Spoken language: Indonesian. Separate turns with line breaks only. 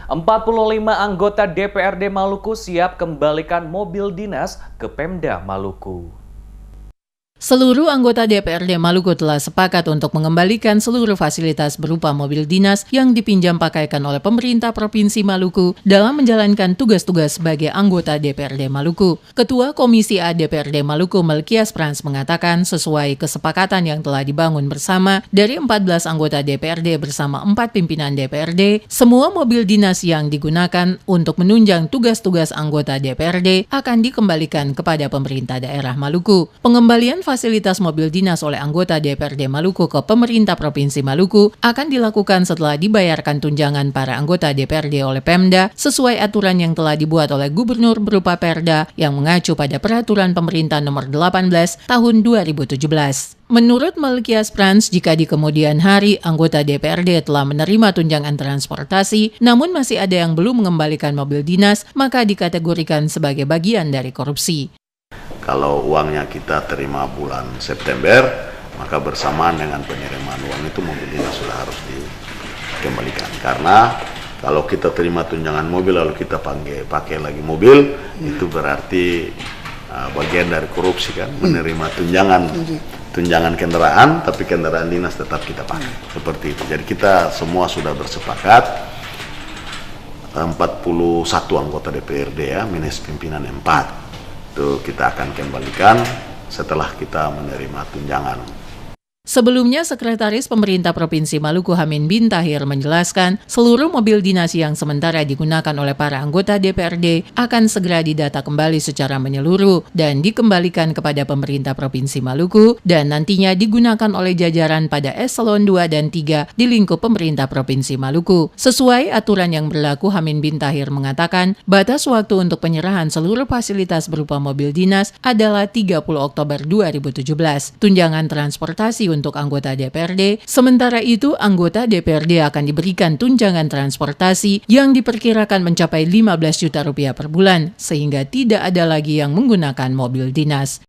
45 anggota DPRD Maluku siap kembalikan mobil dinas ke Pemda Maluku.
Seluruh anggota DPRD Maluku telah sepakat untuk mengembalikan seluruh fasilitas berupa mobil dinas yang dipinjam pakaikan oleh pemerintah Provinsi Maluku dalam menjalankan tugas-tugas sebagai anggota DPRD Maluku. Ketua Komisi A DPRD Maluku Melkias Prans mengatakan sesuai kesepakatan yang telah dibangun bersama dari 14 anggota DPRD bersama 4 pimpinan DPRD, semua mobil dinas yang digunakan untuk menunjang tugas-tugas anggota DPRD akan dikembalikan kepada pemerintah daerah Maluku. Pengembalian fasilitas mobil dinas oleh anggota DPRD Maluku ke pemerintah Provinsi Maluku akan dilakukan setelah dibayarkan tunjangan para anggota DPRD oleh Pemda sesuai aturan yang telah dibuat oleh Gubernur berupa Perda yang mengacu pada Peraturan Pemerintah Nomor 18 Tahun 2017. Menurut Melkias Prans, jika di kemudian hari anggota DPRD telah menerima tunjangan transportasi, namun masih ada yang belum mengembalikan mobil dinas, maka dikategorikan sebagai bagian dari korupsi.
Kalau uangnya kita terima bulan September, maka bersamaan dengan penerimaan uang itu mobil dinas sudah harus dikembalikan. Karena kalau kita terima tunjangan mobil lalu kita pakai lagi mobil, itu berarti bagian dari korupsi kan, menerima tunjangan kendaraan, tapi kendaraan dinas tetap kita pakai. Seperti itu. Jadi kita semua sudah bersepakat, 41 anggota DPRD ya, minus pimpinan 4. Itu kita akan kembalikan setelah kita menerima tunjangan.
Sebelumnya, Sekretaris Pemerintah Provinsi Maluku Hamin bin Tahir menjelaskan seluruh mobil dinas yang sementara digunakan oleh para anggota DPRD akan segera didata kembali secara menyeluruh dan dikembalikan kepada pemerintah Provinsi Maluku dan nantinya digunakan oleh jajaran pada eselon 2 dan 3 di lingkup pemerintah Provinsi Maluku. Sesuai aturan yang berlaku, Hamin bin Tahir mengatakan batas waktu untuk penyerahan seluruh fasilitas berupa mobil dinas adalah 30 Oktober 2017. Tunjangan transportasi untuk anggota DPRD. Sementara itu, anggota DPRD akan diberikan tunjangan transportasi yang diperkirakan mencapai 15 juta rupiah per bulan, sehingga tidak ada lagi yang menggunakan mobil dinas.